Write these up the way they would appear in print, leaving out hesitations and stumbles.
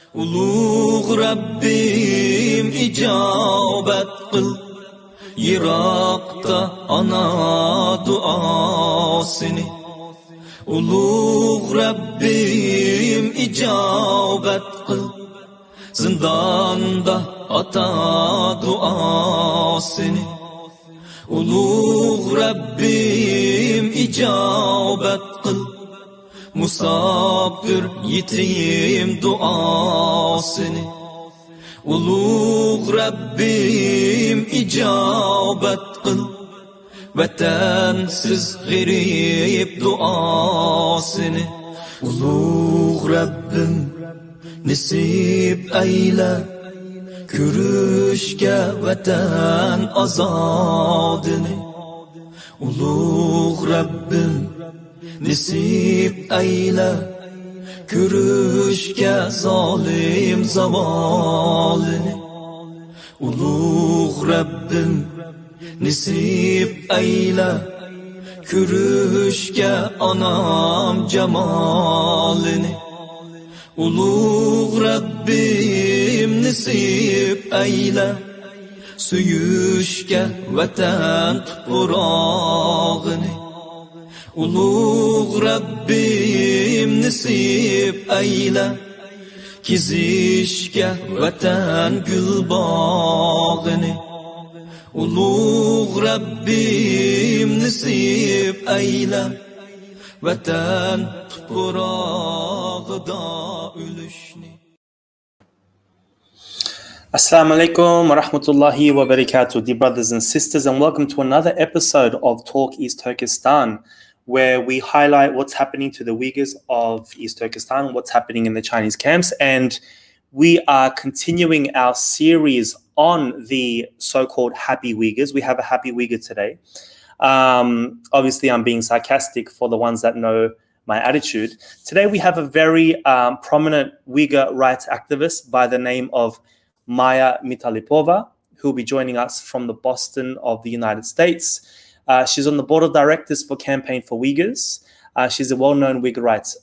Ulug' Rabbim ijobat qil, yiroqda ana duosini. Ulug' Rabbim ijobat qil, zindonda ota duosini. Ulug' Rabbim ijobat qil, musafir yetim duasini. Ulug' Rabbim ijobat qil, vatansiz g'arib duasini. Ulug' Rabbim nasib ayla, ko'rishga vatan azodini. Ulug' Rabbim nasib ayla, ko'rishga zolim zavolini. Ulug' Rabbim nasib ayla, ko'rishga onam jamolini. Ulug' Rabbim nasib ayla, suyishga vatan tuprog'ini. Ulug' Rabbim nasib ayla, kezishga vatan gulbog'ini. Ulug' Rabbim nasib ayla, vatan tuprog'ida o'lishni. Assalamu alaikum wa rahmatullahi wa barakatuh, dear brothers and sisters, and welcome to another episode of Talk East Turkestan, where we highlight what's happening to the Uyghurs of East Turkestan, what's happening in the Chinese camps, and we are continuing our series on the so-called happy Uyghurs. We have a happy Uyghur today. Obviously, I'm being sarcastic for the ones that know my attitude. Today, we have a very prominent Uyghur rights activist by the name of Maya Mitalipova, who will be joining us from the Boston of the United States. She's on the board of directors for Campaign for Uyghurs. She's a well-known Uyghur rights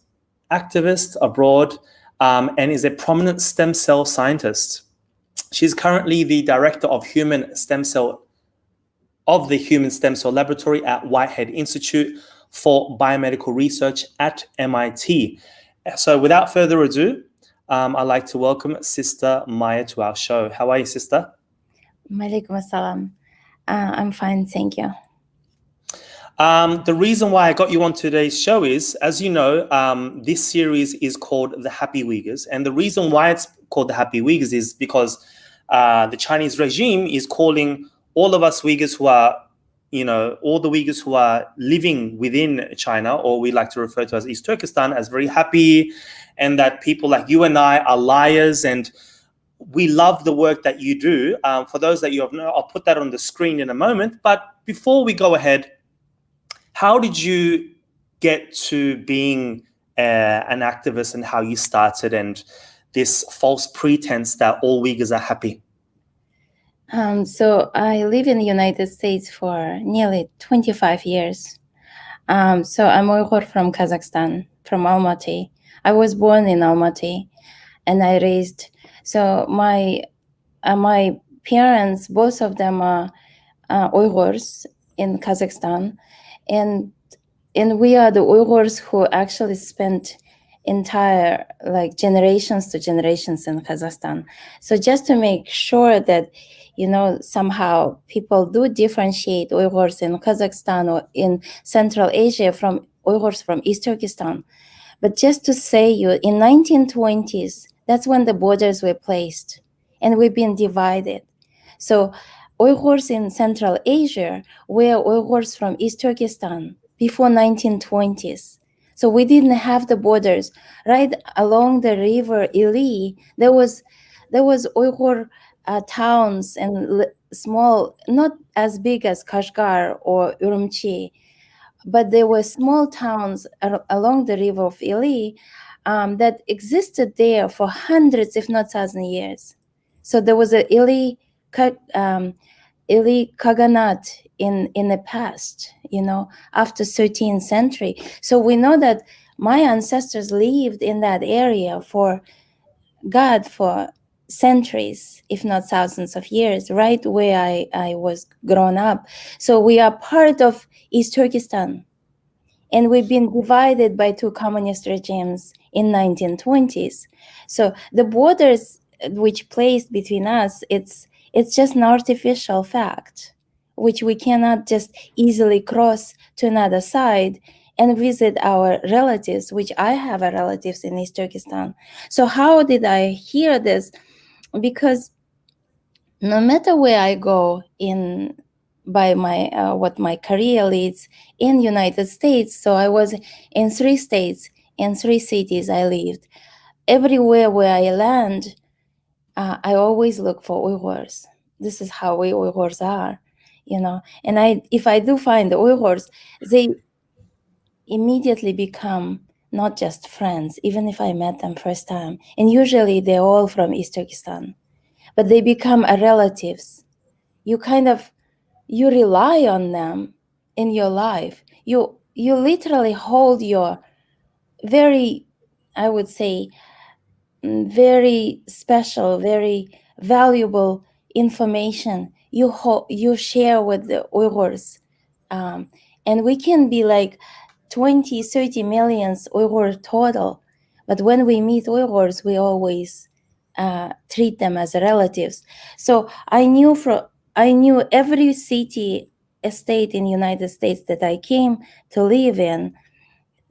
activist abroad and is a prominent stem cell scientist. She's currently the director of the Human Stem Cell Laboratory at Whitehead Institute for Biomedical Research at MIT. So without further ado, I'd like to welcome Sister Maya to our show. How are you, Sister? Malaikum assalam. I'm fine, thank you. The reason why I got you on today's show is, as you know, this series is called The Happy Uyghurs. And the reason why it's called The Happy Uyghurs is because the Chinese regime is calling all of us Uyghurs who are, all the Uyghurs who are living within China, or we like to refer to as East Turkestan, as very happy, and that people like you and I are liars, and we love the work that you do. For those that you have known, I'll put that on the screen in a moment. But before we go ahead, how did you get to being an activist, and how you started, and this false pretense that all Uyghurs are happy? So I live in the United States for nearly 25 years. So I'm Uyghur from Kazakhstan, from Almaty. I was born in Almaty, and I raised. So my parents, both of them are Uyghurs in Kazakhstan, and we are the Uyghurs who actually spent entire generations to generations in Kazakhstan. So just to make sure that somehow people do differentiate Uyghurs in Kazakhstan or in Central Asia from Uyghurs from East Turkestan. But just to say in 1920s, that's when the borders were placed, and we've been divided. So Uyghurs in Central Asia were Uyghurs from East Turkestan before 1920s. So we didn't have the borders. Right along the river Ili, there was Uyghur towns and small, not as big as Kashgar or Urumqi, but there were small towns along the river of Ili that existed there for hundreds, if not 1,000 years. So there was a Ili Khaganate in the past, after 13th century. So we know that my ancestors lived in that area for God for centuries, if not thousands of years, right where I was grown up. So we are part of East Turkestan. And we've been divided by two communist regimes in 1920s. So the borders which placed between us, it's just an artificial fact, which we cannot just easily cross to another side and visit our relatives, which I have a relatives in East Turkestan. So how did I hear this? Because no matter where I go in by my what my career leads in United States, so I was in 3 states, in 3 cities I lived. Everywhere where I land, I always look for Uyghurs. This is how we Uyghurs are, you know. And if I do find the Uyghurs, they immediately become not just friends, even if I met them first time. And usually they're all from East Turkestan, but they become a relatives. You rely on them in your life. You literally hold your very, I would say, very special, very valuable information you share with the Uyghurs. And we can be like 20, 30 millions Uyghur total. But when we meet Uyghurs, we always treat them as relatives. So I knew every city, state in United States that I came to live in.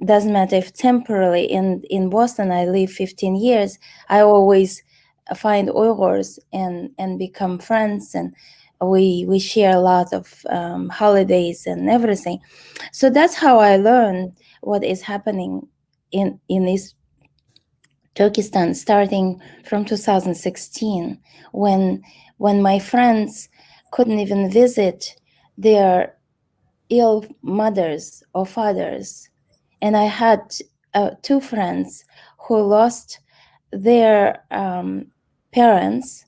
Doesn't matter if temporarily. In Boston, I live 15 years. I always find Uyghurs and become friends, and we share a lot of holidays and everything. So that's how I learned what is happening in East Turkestan, starting from 2016, when my friends couldn't even visit their ill mothers or fathers. And I had 2 friends who lost their parents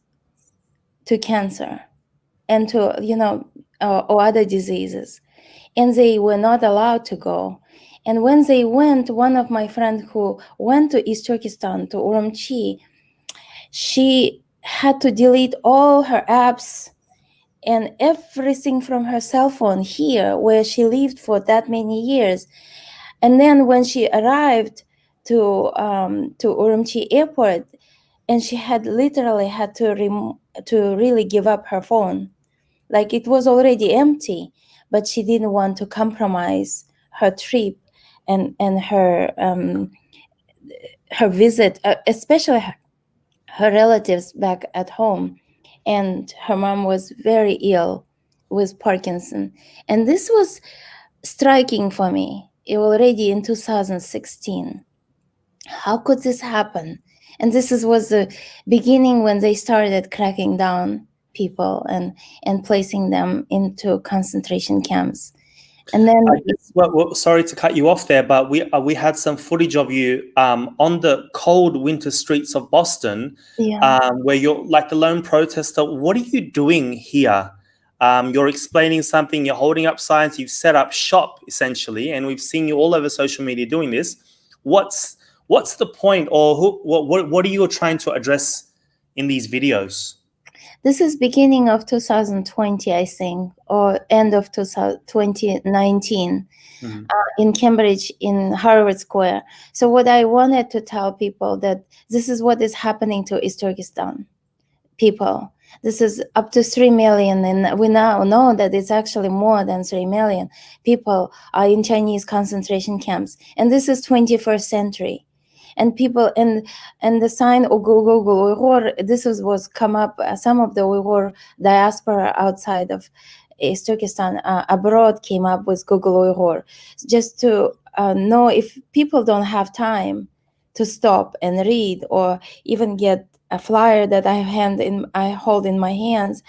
to cancer and to, or other diseases. And they were not allowed to go. And when they went, one of my friends who went to East Turkestan, to Urumqi, she had to delete all her apps and everything from her cell phone here, where she lived for that many years. And then when she arrived to Urumqi airport, and she had literally had to really give up her phone, like it was already empty, but she didn't want to compromise her trip and her visit, especially her relatives back at home. And her mom was very ill with Parkinson, and this was striking for me already in 2016. How could this happen? And was the beginning when they started cracking down people and placing them into concentration camps. And then Sorry to cut you off there, but we had some footage of you on the cold winter streets of Boston, where you're like the lone protester. What are you doing here? You're explaining something. You're holding up signs. You've set up shop essentially, and we've seen you all over social media doing this. What's the point, or what are you trying to address in these videos? this is beginning of 2020, I think, or end of 2019. In Cambridge, in Harvard Square. So what I wanted to tell people that this is what is happening to East Turkestan people. This is up to 3 million, and we now know that it's actually more than 3 million people are in Chinese concentration camps. And this is 21st century. And people and the sign Google Uyghur, this was come up, some of the Uyghur diaspora outside of East Turkestan abroad came up with Google Uyghur, just to know if people don't have time to stop and read or even get a flyer that I hold in my hands.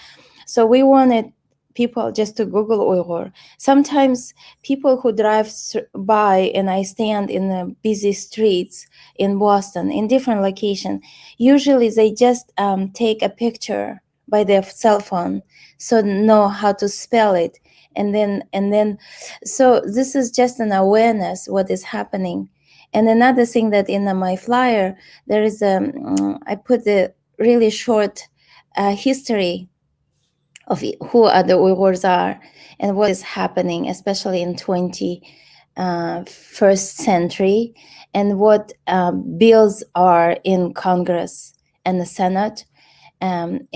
So we wanted people just to Google Uyghur. Sometimes people who drive by and I stand in the busy streets in Boston, in different locations, usually they just take a picture by their cell phone, so know how to spell it. And then, so this is just an awareness what is happening. And another thing that in my flyer, there is I put the really short history of who are the Uyghurs are and what is happening, especially in 21st century, and what bills are in Congress and the Senate, and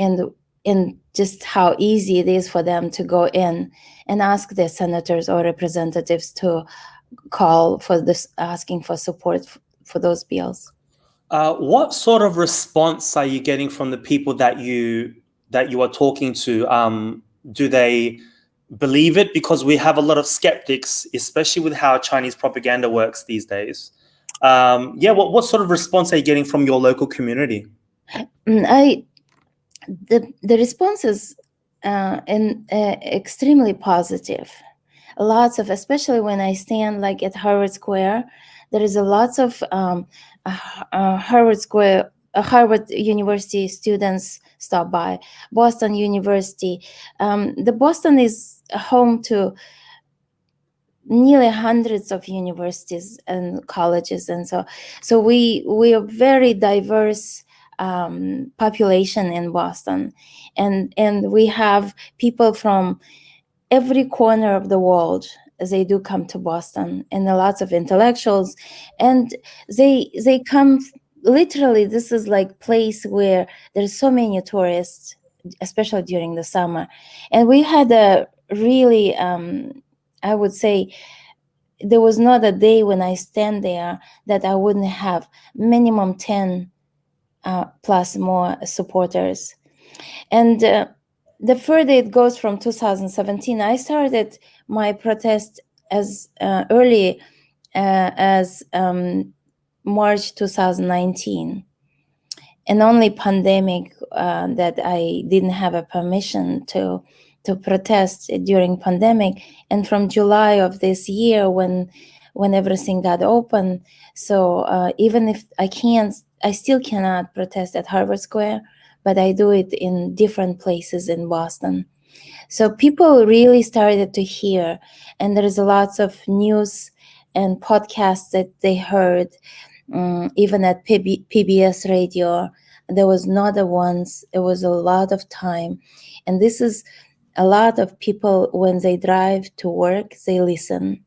just how easy it is for them to go in and ask their senators or representatives to call for this, asking for support for those bills. What sort of response are you getting from the people that you are talking to? Do they believe it? Because we have a lot of skeptics, especially with how Chinese propaganda works these days. Yeah, what sort of response are you getting from your local community? The response is extremely positive. Lots of, especially when I stand like at Harvard Square, there is a lots of Harvard University students stop by. Boston University, the Boston is home to nearly hundreds of universities and colleges, and so we are very diverse population in Boston, and we have people from every corner of the world. They do come to Boston, and lots of intellectuals, and they come literally. This is like place where there's so many tourists, especially during the summer, and we had a really I would say there was not a day when I stand there that I wouldn't have minimum 10 plus more supporters. And the further it goes from 2017, I started my protest as early as March 2019. And only pandemic that I didn't have a permission to protest during pandemic, and from July of this year when everything got open. So even if I still cannot protest at Harvard Square, but I do it in different places in Boston. So people really started to hear, and there is lots of news and podcasts that they heard. Even at PBS radio, there was not a once, it was a lot of time. And this is a lot of people, when they drive to work, they listen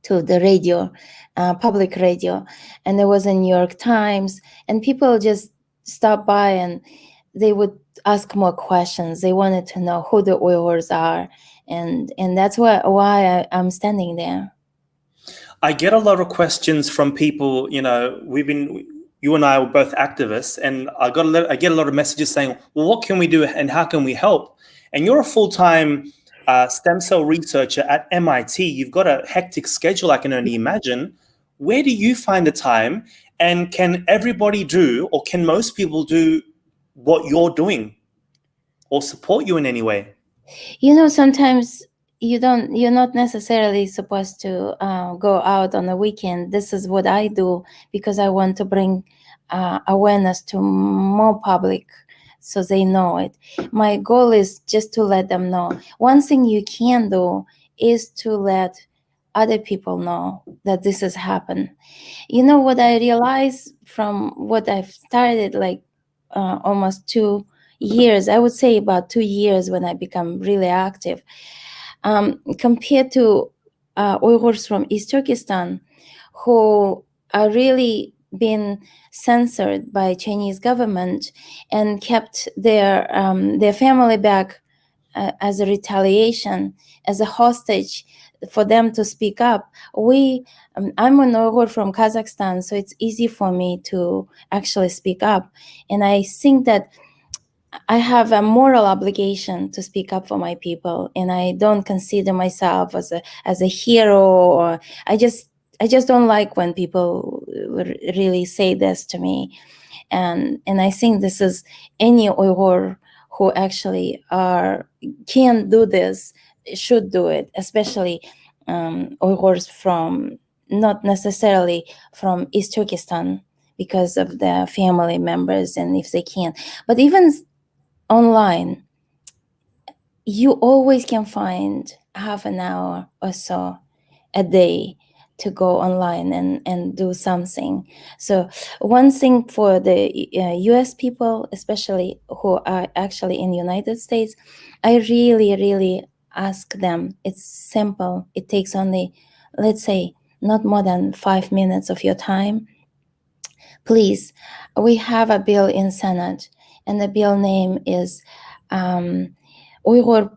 to the radio, public radio. And there was a New York Times, and people just stopped by and they would ask more questions. They wanted to know who the Uyghurs are. And that's why I'm standing there. I get a lot of questions from people. You and I were both activists, and I get a lot of messages saying, "Well, what can we do, and how can we help?" And you're a full-time stem cell researcher at MIT. You've got a hectic schedule, I can only imagine. Where do you find the time, and can everybody do, or can most people do what you're doing, or support you in any way? Sometimes you're not necessarily supposed to go out on the weekend. This is what I do because I want to bring awareness to more public so they know it. My goal is just to let them know. One thing you can do is to let other people know that this has happened. What I realized from what I've started, like almost 2 years, I would say about 2 years when I become really active, compared to Uyghurs from East Turkestan, who are really been censored by Chinese government and kept their family back as a retaliation, as a hostage for them to speak up. I'm an Uyghur from Kazakhstan, so it's easy for me to actually speak up. And I think that I have a moral obligation to speak up for my people, and I don't consider myself as a hero. Or I just don't like when people really say this to me, and I think this is any Uyghur who actually can do this should do it, especially Uyghurs from not necessarily from East Turkestan because of their family members, and if they can, but even online, you always can find half an hour or so a day to go online and do something. So one thing for the US people, especially who are actually in the United States, I really ask them. It's simple. It takes only, let's say, not more than 5 minutes of your time. Please, we have a bill in Senate, and the bill name is Uyghur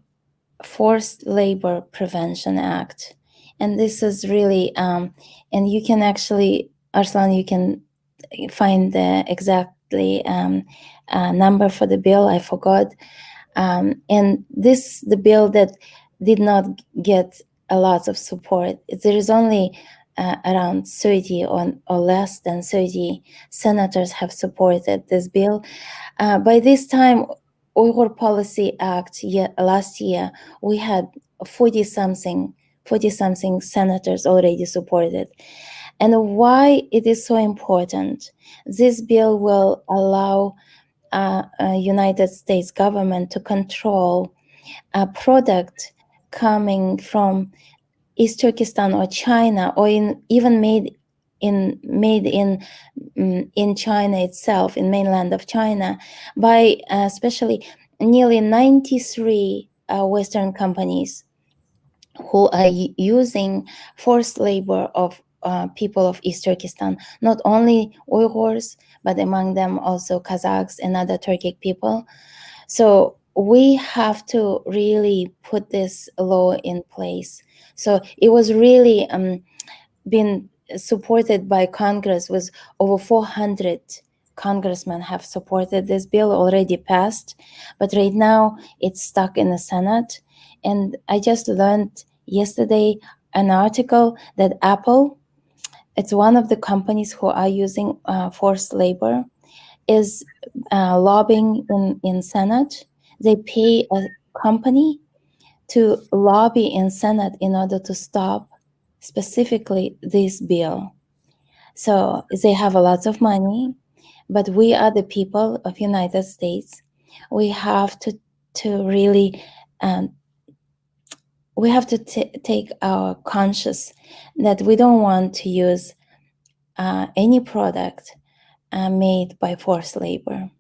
Forced Labor Prevention Act. And this is really, and you can actually, Arslan, you can find the exactly number for the bill. I forgot. And the bill that did not get a lot of support. There is only around 30 or less than 30 senators have supported this bill. By this time, Uyghur Policy Act last year, we had 40 something senators already supported. And why it is so important? This bill will allow United States government to control a product coming from East Turkestan or China, or even made in China itself, in mainland of China, by especially nearly 93 Western companies who are using forced labor of people of East Turkestan, not only Uyghurs, but among them also Kazakhs and other Turkic people. So we have to really put this law in place. So it was really been supported by Congress, with over 400 congressmen have supported this bill, already passed, but right now it's stuck in the Senate. And I just learned yesterday an article that Apple, it's one of the companies who are using forced labor, is lobbying in Senate. They pay a company to lobby in Senate in order to stop specifically this bill. So they have a lot of money, but we are the people of United States. We have to really we have to take our conscious that we don't want to use any product made by forced labor.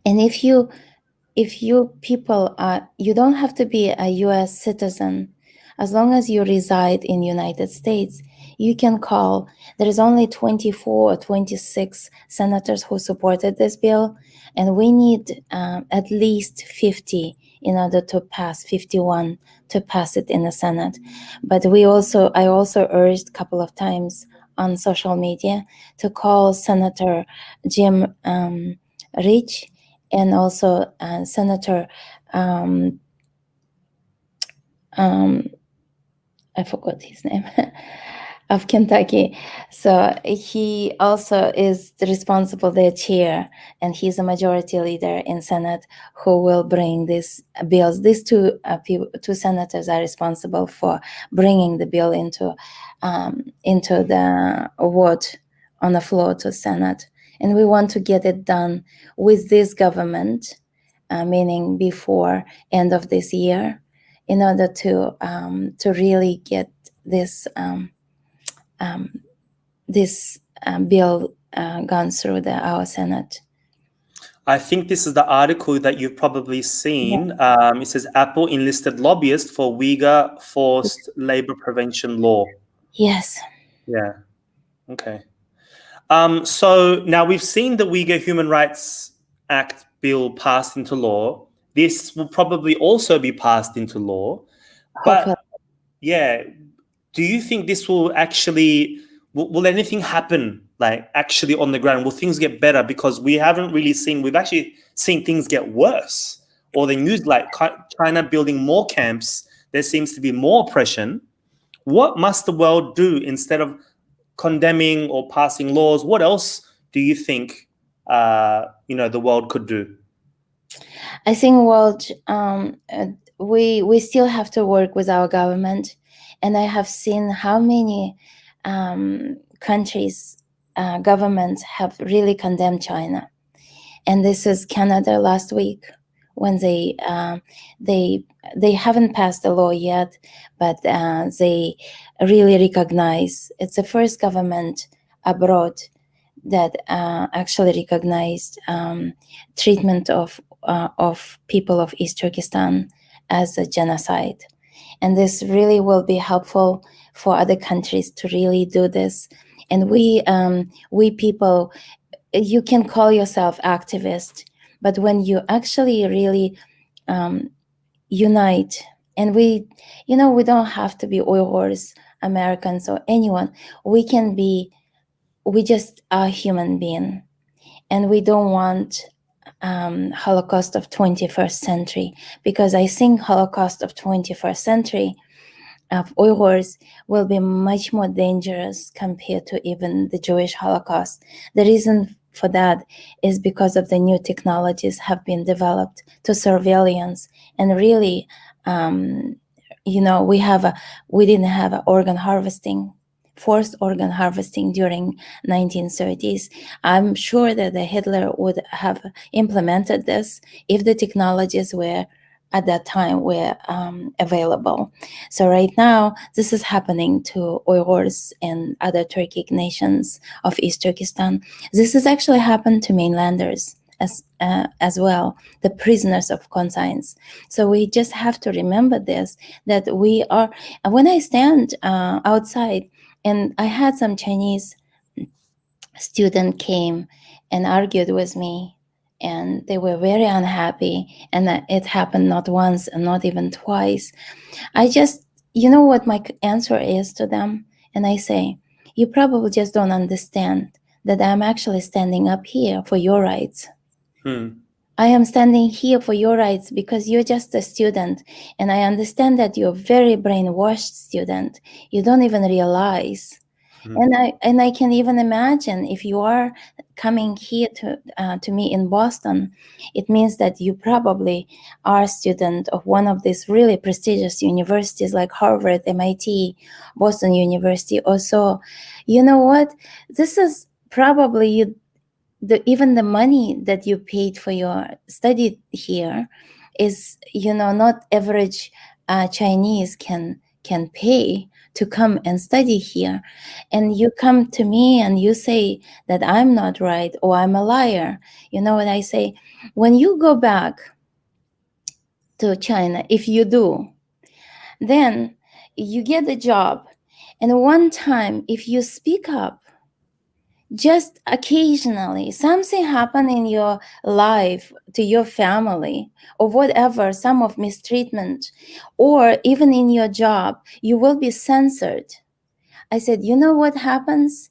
And if you people are, you don't have to be a US citizen. As long as you reside in United States, you can call. There is only 24 or 26 senators who supported this bill, and we need at least 50 in order to pass, 51 to pass it in the Senate. But I also urged a couple of times on social media to call Senator Jim Rich, and also Senator, I forgot his name, of Kentucky. So he also is responsible, their chair, and he's a majority leader in Senate who will bring these bills. These two senators are responsible for bringing the bill into the vote on the floor to Senate. And we want to get it done with this government, meaning before end of this year, in order to really get this bill gone through our Senate. I think this is the article that you've probably seen. It says Apple enlisted lobbyist for Uyghur forced labor prevention law. Yes. Yeah. Okay. So now we've seen the Uyghur Human Rights Act bill passed into law. This will probably also be passed into law. Hopefully. But yeah, do you think this will actually, will anything happen like actually on the ground? Will things get better? Because we've actually seen things get worse. Or the news like China building more camps, there seems to be more oppression. What must the world do instead of condemning or passing laws? What else do you think the world could do? I think, well, we still have to work with our government, and I have seen how many countries governments have really condemned China, and this is Canada last week. when they haven't passed a law yet, but they really recognize, it's the first government abroad that actually recognized treatment of people of East Turkestan as a genocide. And this really will be helpful for other countries to really do this. And we people, you can call yourself activist, but when you actually really unite, and we don't have to be Uyghurs, Americans, or anyone. We just are human being, and we don't want Holocaust of 21st century, because I think Holocaust of 21st century of Uyghurs will be much more dangerous compared to even the Jewish Holocaust. The reason for that is because of the new technologies have been developed to surveillance, and really, we didn't have organ harvesting, forced organ harvesting during 1930s. I'm sure that the Hitler would have implemented this if the technologies were at that time were available. So right now, this is happening to Uyghurs and other Turkic nations of East Turkestan. This has actually happened to mainlanders as well, the prisoners of conscience. So we just have to remember this, that we are, when I stand outside, and I had some Chinese student came and argued with me, and they were very unhappy, and it happened not once and not even twice. I just, you know what my answer is to them? And I say, you probably just don't understand that I'm actually standing up here for your rights. I am standing here for your rights because you're just a student, and I understand that you're a very brainwashed student. You don't even realize. And I can even imagine, if you are coming here to me in Boston, it means that you probably are a student of one of these really prestigious universities like Harvard, MIT, Boston University. Also, you know what? This is probably even the money that you paid for your study here is, not average Chinese can pay to come and study here. And you come to me and you say that I'm not right, or I'm a liar. You know what I say? When you go back to China, if you do, then you get a job. And one time, if you speak up, just occasionally something happen in your life, to your family, or whatever, some of mistreatment, or even in your job, you will be censored. I said, you know what happens?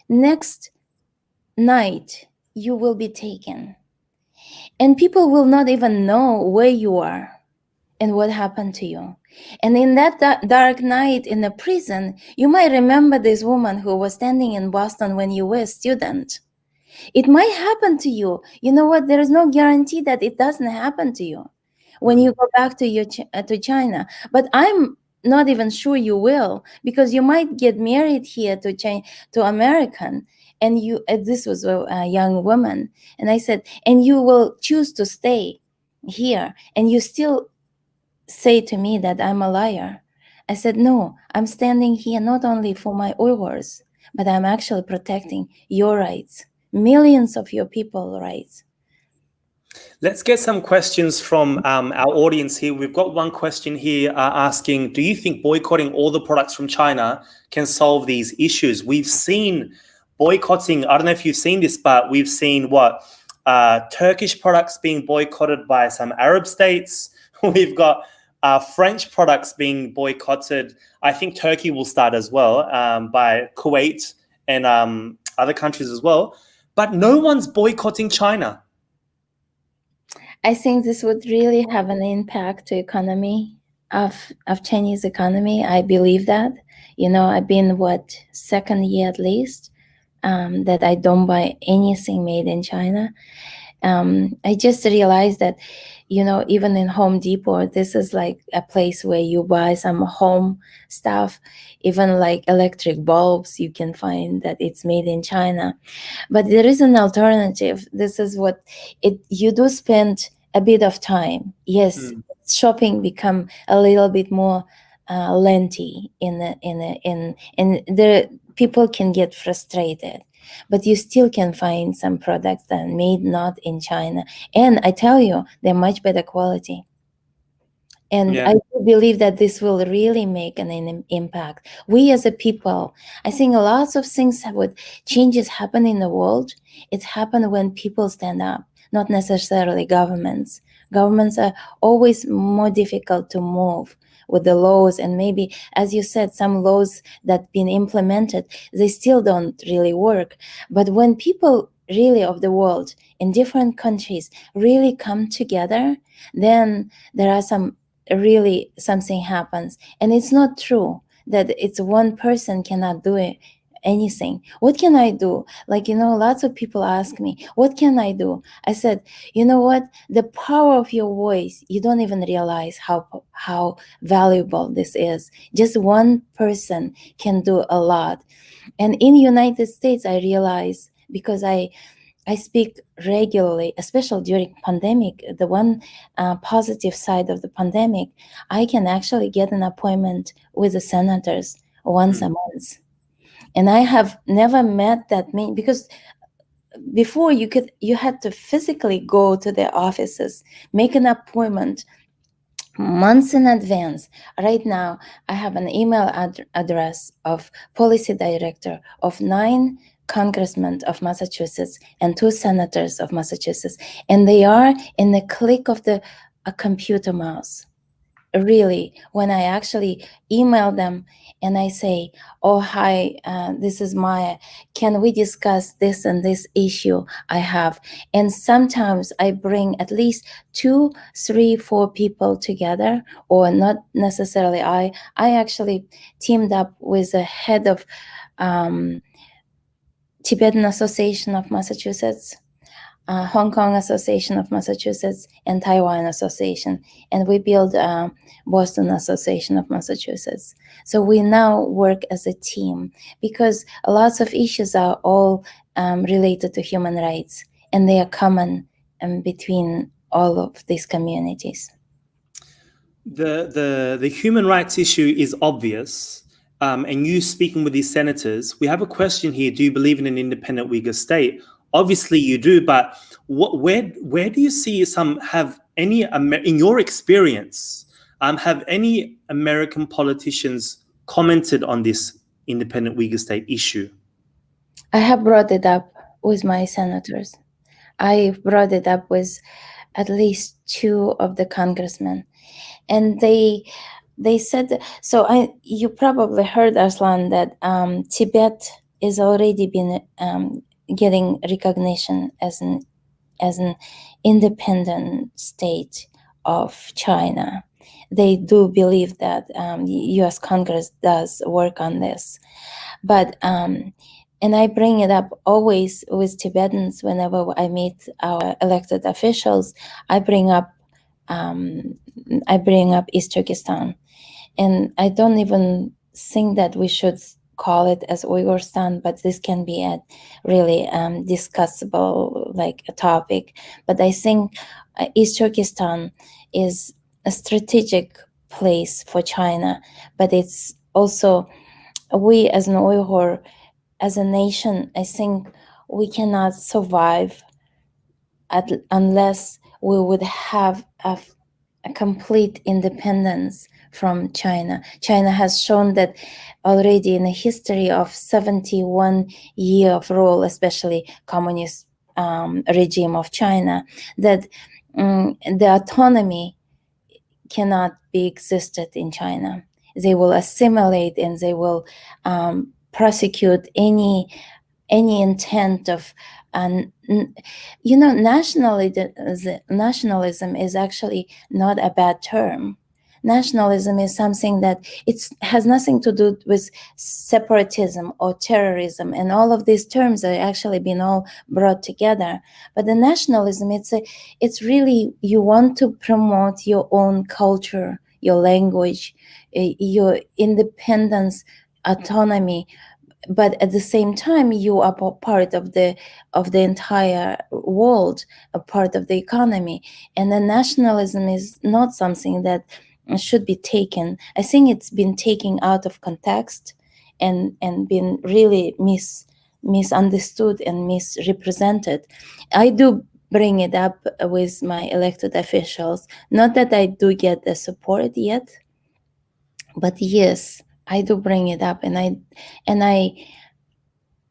Next night, you will be taken. And people will not even know where you are and what happened to you. And in that dark night in the prison, you might remember this woman who was standing in Boston when you were a student. It might happen to you. You know what? There is no guarantee that it doesn't happen to you when you go back to China. But I'm not even sure you will, because you might get married here to American, and you. This was a young woman, and I said, and you will choose to stay here, and you still say to me that I'm a liar. I said, no, I'm standing here not only for my Uyghurs, but I'm actually protecting your rights, millions of your people's rights. Let's get some questions from our audience here. We've got one question here asking, do you think boycotting all the products from China can solve these issues? We've seen boycotting, I don't know if you've seen this, but we've seen Turkish products being boycotted by some Arab states. We've got French products being boycotted. I think Turkey will start as well, by Kuwait and other countries as well. But no one's boycotting China. I think this would really have an impact to economy of Chinese economy. I believe that. I've been second year at least that I don't buy anything made in China. I just realized that, even in Home Depot, this is like a place where you buy some home stuff, even like electric bulbs, you can find that it's made in China. But there is an alternative. This is you do spend a bit of time. Yes, shopping become a little bit more lengthy in the people can get frustrated, but you still can find some products that are made not in China, and I tell you, they're much better quality. And Yeah. I do believe that this will really make an impact. We as a people, I think lots of things would changes happen in the world. It happen when people stand up, not necessarily governments. Governments are always more difficult to move with the laws, and maybe, as you said, some laws that been implemented, they still don't really work. But when people really of the world in different countries really come together, then there are some really something happens. And it's not true that it's one person cannot do it, anything. What can I do? Like, lots of people ask me, what can I do? I said, you know what, the power of your voice, you don't even realize how valuable this is. Just one person can do a lot. And in United States, I realize, because I speak regularly, especially during pandemic. The one positive side of the pandemic, I can actually get an appointment with the senators once a month, and I have never met that many, because before you had to physically go to their offices, make an appointment months in advance. Right now, I have an email address of policy director of 9 congressmen of Massachusetts and 2 senators of Massachusetts, and they are in the click of a computer mouse. Really, when I actually email them and I say, oh, hi, this is Maya, can we discuss this and this issue I have? And sometimes I bring at least 2, 3, 4 people together, or not necessarily. I actually teamed up with the head of Tibetan Association of Massachusetts, Hong Kong Association of Massachusetts, and Taiwan Association, and we built Boston Association of Massachusetts. So we now work as a team, because lots of issues are all related to human rights, and they are common between all of these communities. The human rights issue is obvious. And you speaking with these senators, we have a question here. Do you believe in an independent Uyghur state? Obviously you do, but where do you see in your experience, have any American politicians commented on this independent Uyghur state issue? I have brought it up with my senators. I brought it up with at least 2 of the congressmen, and they said, so you probably heard, Arslan, that Tibet is already been getting recognition as an independent state of China. They do believe that U.S. Congress does work on this, but and I bring it up always with Tibetans whenever I meet our elected officials. I bring up East Turkestan, and I don't even think that we should call it as Uyghurstan, but this can be a really discussable like a topic. But I think East Turkestan is a strategic place for China, but it's also, we as an Uyghur, as a nation, I think we cannot survive unless we would have a complete independence from China. China has shown that already in a history of 71 years of rule, especially communist regime of China, that the autonomy cannot be existed in China. They will assimilate, and they will prosecute any intent of nationalism is actually not a bad term. Nationalism is something that has nothing to do with separatism or terrorism, and all of these terms are actually been all brought together. But the nationalism, it's really, you want to promote your own culture, your language, your independence, autonomy, but at the same time, you are part of the entire world, a part of the economy, and the nationalism is not something that should be taken. I think it's been taken out of context and been really misunderstood and misrepresented. I do bring it up with my elected officials. Not that I do get the support yet, but yes, I do bring it up, and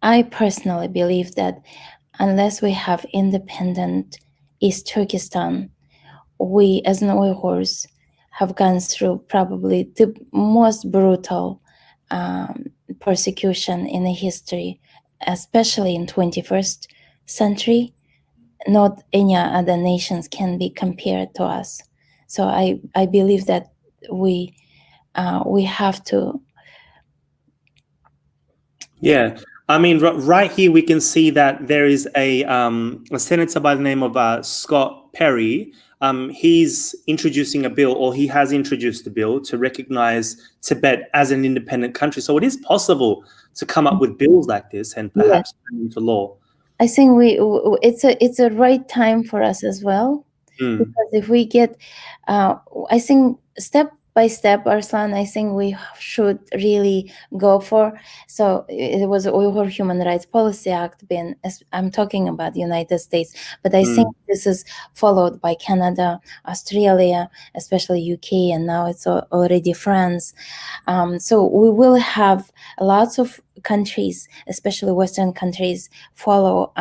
I personally believe that unless we have independent East Turkestan, we as Uyghurs have gone through probably the most brutal persecution in the history, especially in 21st century. Not any other nations can be compared to us. So I believe that we have to. Yeah, I mean, right here we can see that there is a senator by the name of Scott Perry. He's introducing a bill, or he has introduced a bill to recognize Tibet as an independent country. So it is possible to come up with bills like this and Yeah. perhaps turn them into law. I think it's a right time for us as well, because if we get, I think step by step, Arslan, I think we should really go for. So it was Uyghur Human Rights Policy Act. I'm talking about the United States, but I think this is followed by Canada, Australia, especially UK, and now it's already France. So we will have lots of countries, especially Western countries, follow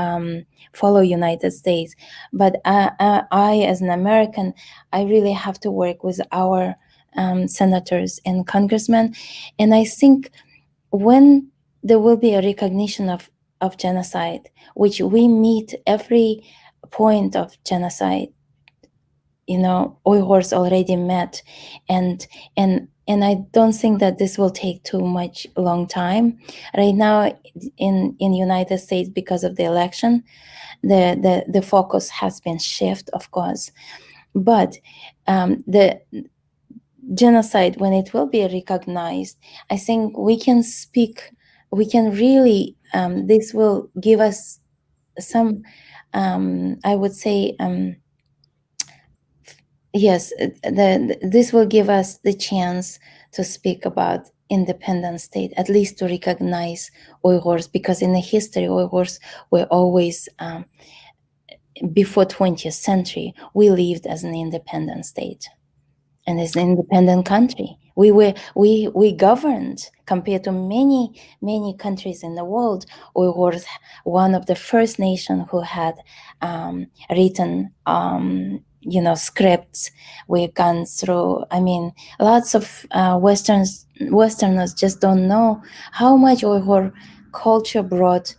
United States. But I, as an American, I really have to work with our senators and congressmen, and I think when there will be a recognition of genocide, which we meet every point of genocide, Uyghurs already met, and I don't think that this will take too much long time. Right now, in United States, because of the election, the focus has been shift, of course, but the genocide, when it will be recognized, I think we can speak. We can really. This will give us some. I would say. Yes, this will give us the chance to speak about independent state, at least to recognize Uyghurs, because in the history, Uyghurs were always, before 20th century, we lived as an independent state and as an independent country. We governed compared to many countries in the world. Uyghurs, one of the first nation who had written scripts. We've gone through. I mean, lots of Westerners just don't know how much Uyghur culture brought,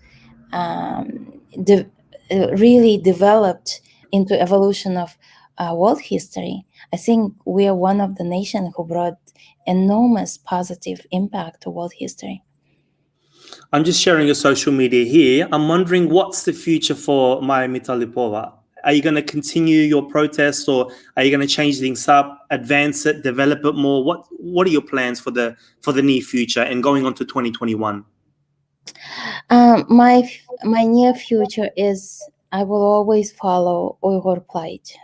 really developed into evolution of world history. I think we are one of the nations who brought enormous positive impact to world history. I'm just sharing your social media here. I'm wondering, what's the future for Maya Mitalipova? Are you going to continue your protests, or are you going to change things up, advance it, develop it more? What are your plans for the near future and going on to 2021? My near future is I will always follow Uyghur plight.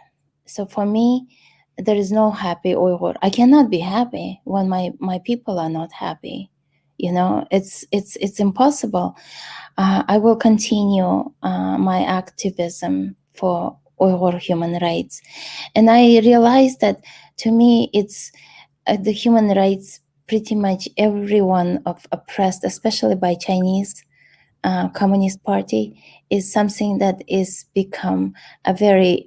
So for me, there is no happy Uyghur. I cannot be happy when my people are not happy. It's impossible. I will continue my activism for Uyghur human rights, and I realize that to me, it's the human rights. Pretty much everyone of oppressed, especially by Chinese Communist Party, is something that is become a very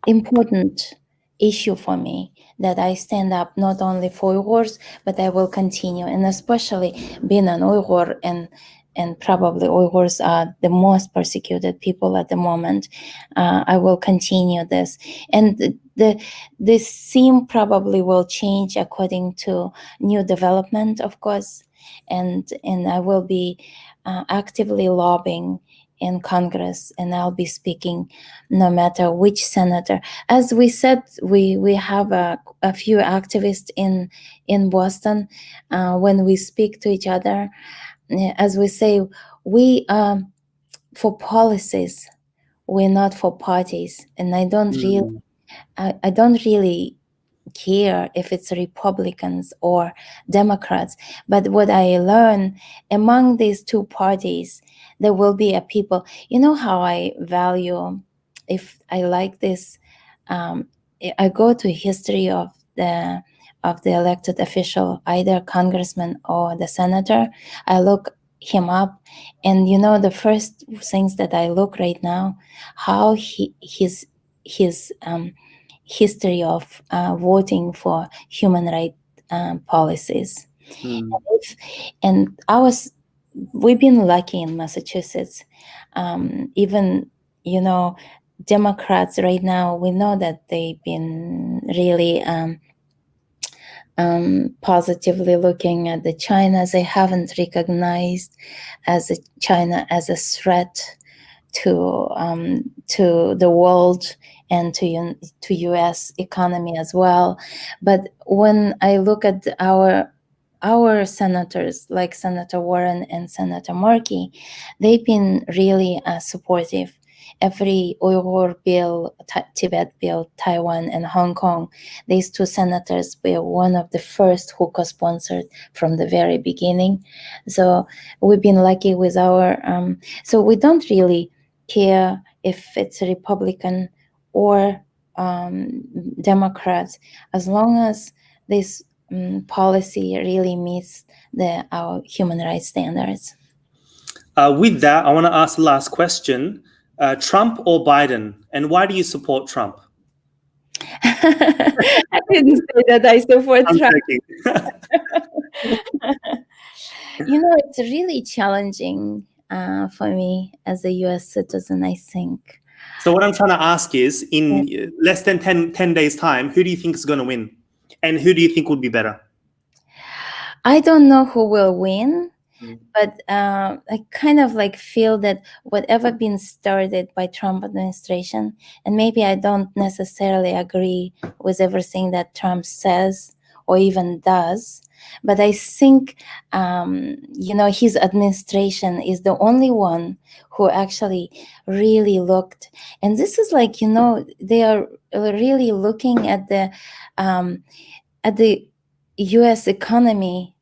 important issue for me, that I stand up not only for Uyghurs, but I will continue, and especially being an Uyghur, and probably Uyghurs are the most persecuted people at the moment. I will continue this, and the scene probably will change according to new development, of course, and I will be actively lobbying in Congress, and I'll be speaking no matter which senator. As we said, we have a few activists in Boston. When we speak to each other, as we say, we for policies, we're not for parties, and I don't really care if it's Republicans or Democrats. But what I learn, among these two parties, there will be a people. You know how I value, if I like this, I go to history of the elected official, either congressman or the senator. I look him up, and the first things that I look right now, how his history of voting for human rights policies. And we've been lucky in Massachusetts. Even, Democrats right now, we know that they've been really positively looking at the China. They haven't recognized China as a threat to the world and to U.S. economy as well. But when I look at our senators, like Senator Warren and Senator Markey, they've been really supportive. Every Uyghur bill, Tibet bill, Taiwan, and Hong Kong, these two senators were one of the first who co-sponsored from the very beginning. So we've been lucky with our. So we don't really care if it's a Republican or Democrats, as long as this policy really meets our human rights standards. With that, I want to ask the last question. Trump or Biden? And why do you support Trump? I didn't say that I support I'm Trump. joking. It's really challenging for me as a U.S. citizen, I think. So what I'm trying to ask is, in less than 10 days' time, who do you think is going to win? And who do you think would be better? I don't know who will win, but I kind of feel that whatever been started by Trump administration, and maybe I don't necessarily agree with everything that Trump says or even does, but I think, his administration is the only one who actually really looked. And this is they are really looking at the U.S. economy,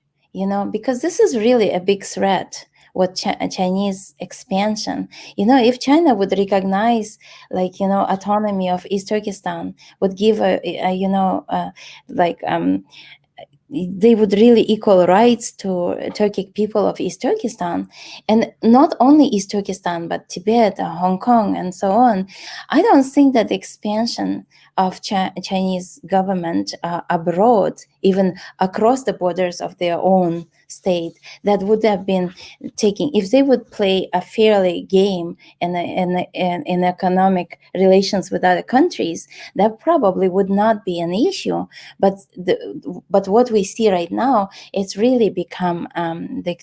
because this is really a big threat. What Chinese expansion, if China would recognize, autonomy of East Turkestan, would give they would really equal rights to Turkic people of East Turkestan, and not only East Turkestan, but Tibet, Hong Kong, and so on. I don't think that the expansion of Chinese government abroad, even across the borders of their own state, that would have been taking, if they would play a fairly game in economic relations with other countries, that probably would not be an issue. But what we see right now, it's really become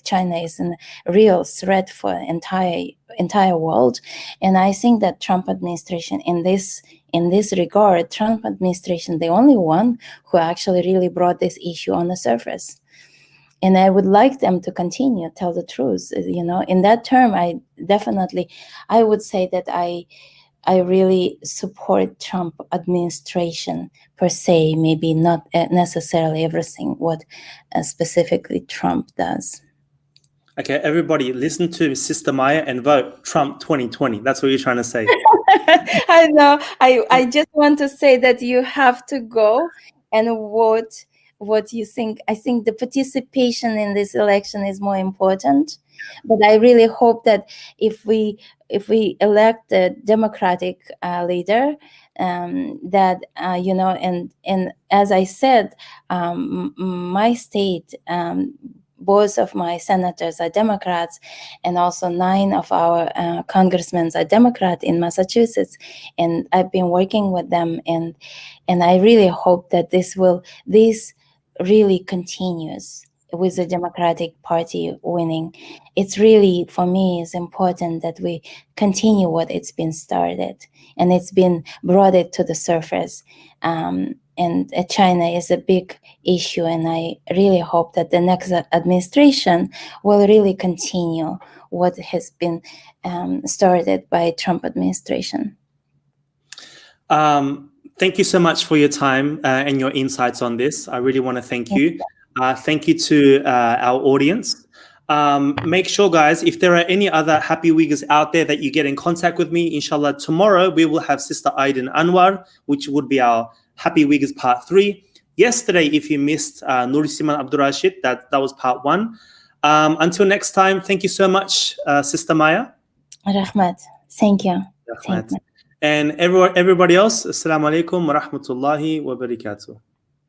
China is a real threat for entire world. And I think that Trump administration in this regard, Trump administration, the only one who actually really brought this issue on the surface. And I would like them to continue, tell the truth. In that term, I would say that I really support Trump administration per se, maybe not necessarily everything what specifically Trump does. Okay, everybody listen to Sister Maya and vote Trump 2020. That's what you're trying to say. I know. I just want to say that you have to go and vote what you think. I think the participation in this election is more important. But I really hope that if we elect a Democratic leader, that and as I said, my state. Both of my senators are Democrats, and also 9 of our congressmen are Democrat in Massachusetts. And I've been working with them, and I really hope that this really continues with the Democratic Party winning, it's really, for me, is important that we continue what it's been started, and it's been brought it to the surface. And China is a big issue, and I really hope that the next administration will really continue what has been started by Trump administration. Thank you so much for your time and your insights on this. I really want to thank you. Thank you to our audience. Make sure, guys, if there are any other happy Uyghurs out there, that you get in contact with me. Inshallah, tomorrow we will have Sister Aiden Anwar, which would be our Happy Uyghurs Part 3. Yesterday, if you missed Nurisiman Abdurrashid, that was Part 1. Until next time, thank you so much, Sister Maya. Rahmat, thank you. Rahmat. And everybody else, Assalamu alaikum wa rahmatullahi wa barakatuh.